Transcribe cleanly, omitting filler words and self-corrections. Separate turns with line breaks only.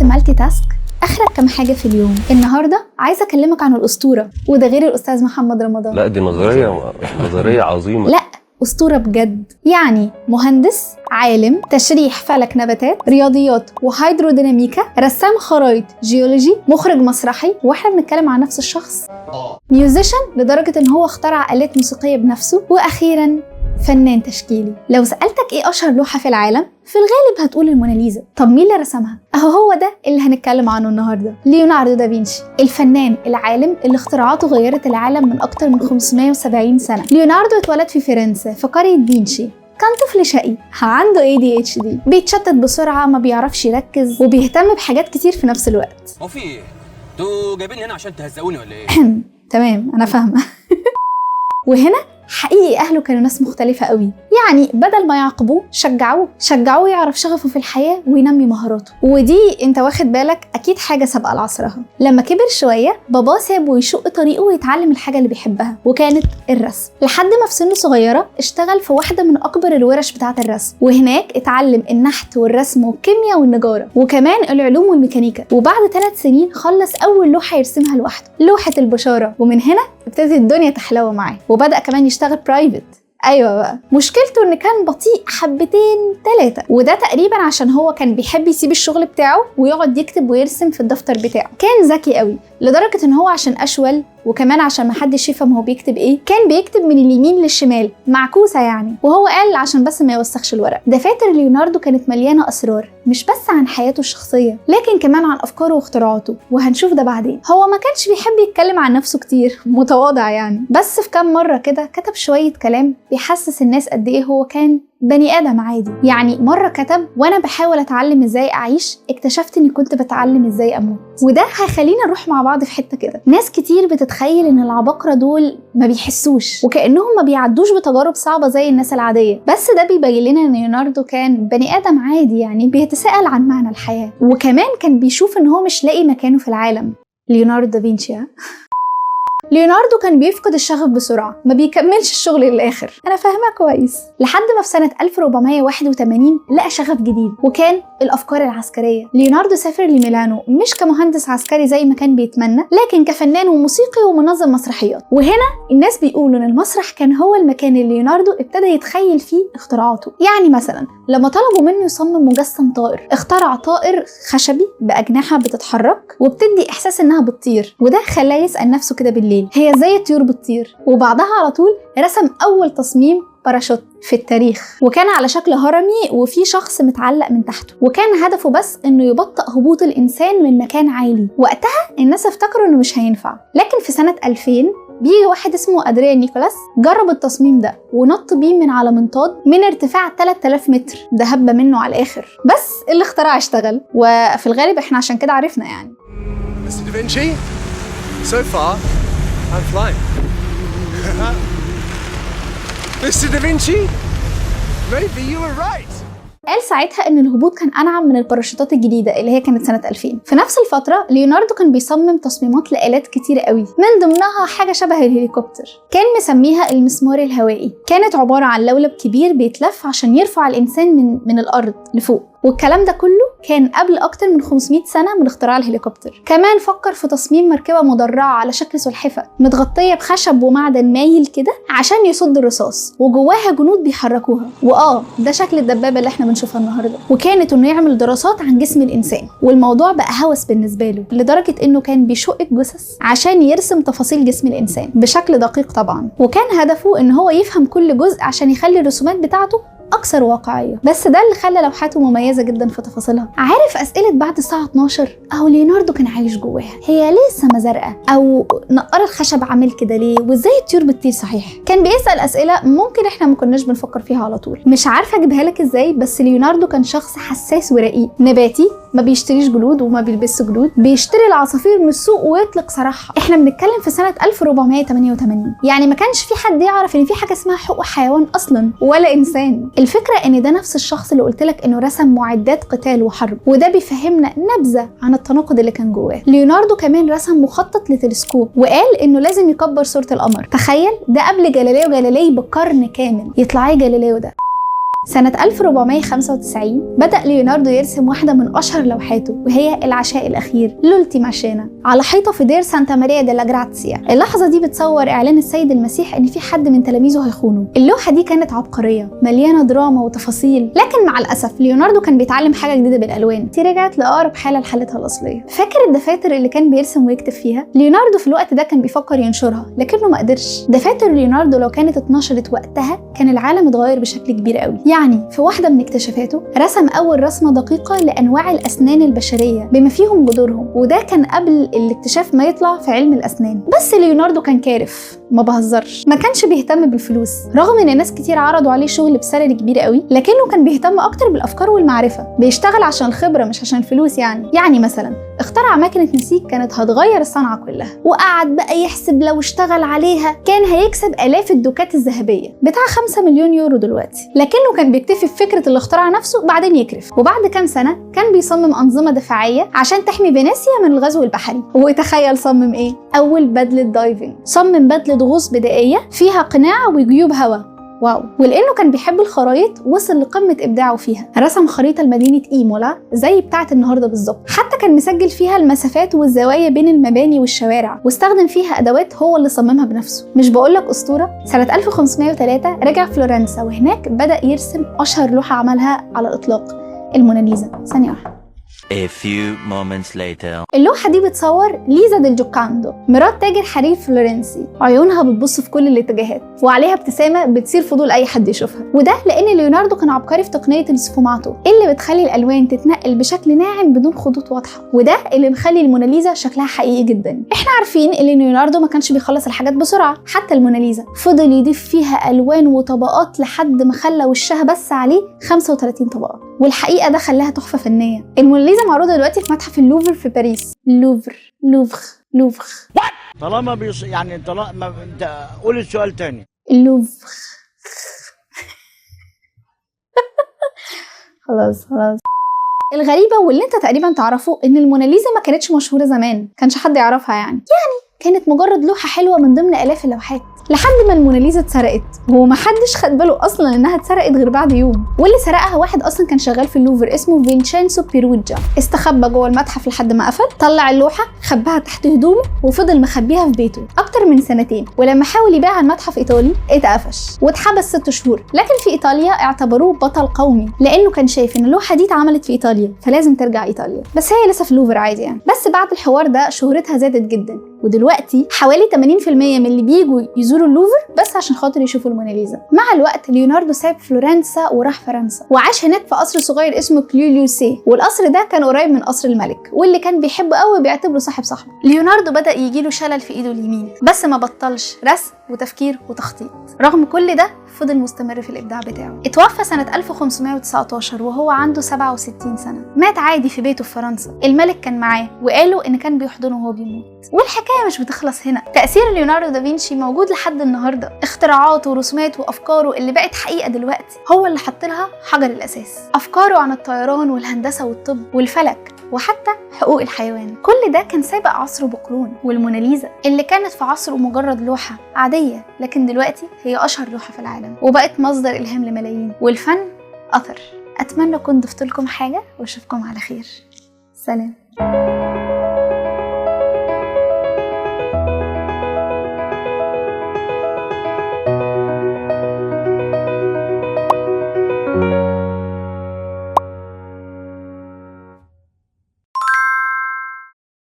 عرفت مالتي تاسك؟ اخرك كم حاجه في اليوم. النهارده عايزه اكلمك عن الاسطوره، وده غير الاستاذ محمد رمضان.
لا دي نظريه عظيمه.
لا اسطوره بجد، يعني مهندس، عالم، تشريح فلك نباتات، رياضيات وهيدروديناميكا، رسام خرايط، جيولوجي، مخرج مسرحي، واحنا بنتكلم عن نفس الشخص. ميوزيشن لدرجه ان هو اخترع آلات موسيقيه بنفسه، واخيرا فنان تشكيلي. لو سألتك ايه اشهر لوحة في العالم، في الغالب هتقول الموناليزا. طب مين اللي رسمها؟ هو ده اللي هنتكلم عنه النهارده، ليوناردو دافنشي، الفنان العالم اللي اختراعاته غيرت العالم من اكتر من 570 سنة. ليوناردو اتولد في فرنسا في قرية فينشي. كان طفل شقي، عنده ADHD، بيتشتت بسرعة، ما بيعرفش يركز، وبيهتم بحاجات كتير في نفس الوقت.
هو في ايه؟ انتوا جايبيني هنا عشان تهزقوني ولا ايه؟
تمام انا فاهمة. وهنا حقيقي أهله كانوا ناس مختلفة قوي، يعني بدل ما يعاقبوه شجعوه يعرف شغفه في الحياة وينمي مهاراته. ودي انت واخد بالك أكيد حاجة سابقة لعصرها. لما كبر شوية باباه سابه يشق طريقه ويتعلم الحاجة اللي بيحبها، وكانت الرسم، لحد ما في سن صغيرة اشتغل في واحدة من أكبر الورش بتاعة الرسم، وهناك اتعلم النحت والرسم والكيمياء والنجارة وكمان العلوم والميكانيكا. وبعد 3 سنين خلص أول لوحة يرسمها لوحده، لوحة البشارة، ومن هنا ابتدت الدنيا تحلو معاه وبدأ كمان يشتغل برايفت. ايوه بقى، مشكلته ان كان بطيء حبتين 3، وده تقريبا عشان هو كان بيحب يسيب الشغل بتاعه ويقعد يكتب ويرسم في الدفتر بتاعه. كان ذكي قوي لدرجه ان هو عشان اشول، وكمان عشان محدش يفهم هو بيكتب ايه، كان بيكتب من اليمين للشمال معكوسه يعني، وهو قال عشان بس ما يوسخش الورق. دفاتر ليوناردو كانت مليانه اسرار، مش بس عن حياته الشخصيه لكن كمان عن افكاره واختراعاته، وهنشوف ده بعدين. هو ما كانش بيحب يتكلم عن نفسه كتير، متواضع يعني، بس في كام مره كده كتب شويه كلام بيحسس الناس قد ايه هو كان بني آدم عادي. يعني مرة كتب: وانا بحاول اتعلم ازاي اعيش، اكتشفت اني كنت بتعلم ازاي اموت. وده هيخلينا نروح مع بعض في حتة كده. ناس كتير بتتخيل ان العباقرة دول ما بيحسوش، وكأنهم ما بيعدوش بتجارب صعبة زي الناس العادية، بس ده بيبين لنا ان ليوناردو كان بني آدم عادي، يعني بيتساءل عن معنى الحياة، وكمان كان بيشوف ان هو مش لاقي مكانه في العالم. ليوناردو دافنشي. ليوناردو كان بيفقد الشغف بسرعة، ما بيكملش الشغل للآخر، أنا فاهمة كويس، لحد ما في سنة 1481 لقى شغف جديد، وكان الأفكار العسكرية. ليوناردو سافر لميلانو مش كمهندس عسكري زي ما كان بيتمنى، لكن كفنان وموسيقي ومنظم مسرحيات. وهنا الناس بيقولوا إن المسرح كان هو المكان اللي ليوناردو ابتدى يتخيل فيه اختراعاته. يعني مثلا لما طلبوا منه يصمم مجسم طائر، اخترع طائر خشبي بأجنحة بتتحرك وبتدي إحساس إنها بتطير، وده خلاه يسأل نفسه كده بالليل: هي ازاي الطيور بتطير؟ وبعدها على طول رسم اول تصميم باراشوت في التاريخ، وكان على شكل هرمي وفي شخص متعلق من تحته، وكان هدفه بس انه يبطئ هبوط الانسان من مكان عالي. وقتها الناس افتكروا انه مش هينفع، لكن في سنة 2000 بيجي واحد اسمه أدريان نيكولاس جرب التصميم ده ونط بيه من على منطاد من ارتفاع 3000 متر، ده هبة منه على الآخر، بس الاختراع اشتغل، وفي الغالب احنا عشان كده عرفنا يعني.
Mr. Da Vinci, so far I'm flying. Mr. Da Vinci, maybe you were right.
قال ساعتها ان الهبوط كان انعم من الباراشوتات الجديده اللي هي كانت سنه 2000. في نفس الفتره ليوناردو كان بيصمم تصميمات لآلات كتيره قوي، من ضمنها حاجه شبه الهليكوبتر، كان مسميها المسمار الهوائي. كانت عباره عن لولب كبير بيتلف عشان يرفع الانسان من الارض لفوق، والكلام ده كله كان قبل أكتر من 500 سنة من اختراع الهليكوبتر. كمان فكر في تصميم مركبة مدرعة على شكل سلحفة متغطية بخشب ومعدن مايل كده عشان يصد الرصاص، وجواها جنود بيحركوها، ده شكل الدبابة اللي احنا بنشوفها النهاردة. وكانت انه يعمل دراسات عن جسم الإنسان، والموضوع بقى هوس بالنسبة له لدرجة انه كان بيشق الجثث عشان يرسم تفاصيل جسم الإنسان بشكل دقيق طبعا، وكان هدفه ان هو يفهم كل جزء عشان يخلي الرسومات بتاعته أكثر واقعية. بس ده اللي خلى لوحاته مميزة جدا في تفاصيلها. عارف أسئلة بعد الساعة 12 أو ليوناردو كان عايش جواها: هي ليه السما زرقاء؟ أو نقار الخشب عامل كده ليه؟ وإزاي الطيور بتطير صحيح؟ كان بيسأل أسئلة ممكن إحنا ما كناش بنفكر فيها على طول. مش عارفة أجيبها لك إزاي، بس ليوناردو كان شخص حساس ورقيق، نباتي، ما بيشتريش جلود وما بيلبسش جلود، بيشتري العصافير من السوق ويطلق سراحها. احنا بنتكلم في سنة 1488، يعني ما كانش في حد يعرف ان في حاجة اسمها حقوق حيوان اصلا ولا انسان. الفكرة ان ده نفس الشخص اللي قلت لك انه رسم معدات قتال وحرب، وده بيفهمنا نبذة عن التناقض اللي كان جواه. ليوناردو كمان رسم مخطط لتلسكوب وقال انه لازم يكبر صورة القمر. تخيل ده قبل جاليليو بقرن كامل. يطلع ايه جاليليو ده؟ سنة 1495 بدأ ليوناردو يرسم واحدة من أشهر لوحاته، وهي العشاء الأخير لولتيما سينا على حيطة في دير سانتا ماريا ديلا جراتسيا. اللحظة دي بتصور إعلان السيد المسيح إن في حد من تلاميذه هيخونه. اللوحة دي كانت عبقرية مليانة دراما وتفاصيل، لكن مع الأسف ليوناردو كان بيتعلم حاجة جديدة بالألوان، دي رجعت لأقرب حالة لحالتها الأصلية. فاكر الدفاتر اللي كان بيرسم ويكتب فيها؟ ليوناردو في الوقت ده كان بيفكر ينشرها لكنه ما قدرش. دفاتر ليوناردو لو كانت اتنشرت وقتها كان العالم اتغير بشكل كبير قوي. يعني في واحدة من اكتشافاته رسم أول رسمة دقيقة لأنواع الأسنان البشرية بما فيهم جذورهم، وده كان قبل الاكتشاف ما يطلع في علم الأسنان. بس ليوناردو كان كارف، ما بهزرش، ما كانش بيهتم بالفلوس رغم ان ناس كتير عرضوا عليه شغل بسالري كبير قوي، لكنه كان بيهتم اكتر بالافكار والمعرفه، بيشتغل عشان الخبره مش عشان الفلوس. يعني مثلا اخترع ماكينه نسيج كانت هتغير الصنعه كلها، وقعد بقى يحسب لو اشتغل عليها كان هيكسب الاف الدوكات الذهبيه بتاع 5 مليون يورو دلوقتي، لكنه كان بيكتفي بفكره الاختراع نفسه بعدين يكرف. وبعد كام سنه كان بيصمم انظمه دفاعيه عشان تحمي فينيسيا من الغزو البحري. وتخيل صمم ايه؟ اول بدله دايفنج، صمم بدله غوص بدائيه فيها قناع وجيوب هواء. واو. ولانه كان بيحب الخرايط وصل لقمه ابداعه فيها، رسم خريطه لمدينه ايمولا زي بتاعه النهارده بالظبط، حتى كان مسجل فيها المسافات والزوايا بين المباني والشوارع، واستخدم فيها ادوات هو اللي صممها بنفسه. مش بقولك اسطوره؟ سنه 1503 رجع فلورنسا، وهناك بدا يرسم اشهر لوحه عملها على الاطلاق، الموناليزا. ثانيه واحده.
A few moments later.
اللوحة دي بتصور ليزا ديل جوكاندو، مرات تاجر حرير فلورنسي، عيونها بتبص في كل الاتجاهات وعليها ابتسامة بتصير فضول أي حد يشوفها. وده لأن ليوناردو كان عبقري في تقنية السفوماتو اللي بتخلي الألوان تتنقل بشكل ناعم بدون خطوط واضحة، وده اللي مخلي الموناليزا شكلها حقيقي جدا. احنا عارفين ان ليوناردو ما كانش بيخلص الحاجات بسرعة، حتى الموناليزا فضل يضيف فيها ألوان وطبقات لحد ما خلى وشها بس عليه 35 طبقة، والحقيقة ده خلاها تحفة فنية. الموناليزا معروضة دلوقتي في متحف اللوفر في باريس. لوفر
طالما يعني طالما انت قول السؤال تاني.
اللوفر. خلاص. الغريبة واللي انت تقريبا تعرفه ان الموناليزا ما كانتش مشهورة زمان، كانش حد يعرفها يعني كانت مجرد لوحة حلوة من ضمن آلاف اللوحات، لحد ما الموناليزا اتسرقت، ومحدش خد باله اصلا انها اتسرقت غير بعد يوم. واللي سرقها واحد اصلا كان شغال في اللوفر اسمه فينشانسو بيروجا، استخبى جوه المتحف لحد ما قفل، طلع اللوحة خباها تحت هدومه وفضل مخبيها في بيته اكتر من 2 سنين. ولما حاول يبيعها المتحف ايطالي اتقفش واتحبس 6 شهور، لكن في ايطاليا اعتبروه بطل قومي لانه كان شايف ان اللوحة دي اتعملت في ايطاليا فلازم ترجع ايطاليا، بس هي لسه في اللوفر عادي يعني. بس بعد الحوار ده شهرتها زادت جدا، ودلوقتي حوالي 80% من اللي بيجوا يزوروا اللوفر بس عشان خاطر يشوفوا الموناليزا. مع الوقت ليوناردو ساب فلورنسا وراح فرنسا، وعاش هناك في قصر صغير اسمه كليوليوسي، والقصر ده كان قريب من قصر الملك، واللي كان بيحبه قوي بيعتبره صاحبه. ليوناردو بدأ يجيله شلل في ايده اليمين، بس ما بطلش رسم وتفكير وتخطيط. رغم كل ده فضل مستمر في الإبداع بتاعه. اتوفى سنة 1519 وهو عنده 67 سنة. مات عادي في بيته في فرنسا، الملك كان معاه وقالوا إن كان بيحضنه وهو بيموت. والحكاية مش بتخلص هنا، تأثير ليوناردو دافنشي موجود لحد النهاردة. اختراعاته ورسوماته وأفكاره اللي بقت حقيقة دلوقتي هو اللي حط لها حجر الأساس. أفكاره عن الطيران والهندسة والطب والفلك وحتى حقوق الحيوان، كل ده كان سابق عصره بقرون. والموناليزا اللي كانت في عصره مجرد لوحة عادية، لكن دلوقتي هي أشهر لوحة في العالم وبقت مصدر إلهام لملايين. والفن أثر. أتمنى كنت ضفت لكم حاجة وأشوفكم على خير. سلام.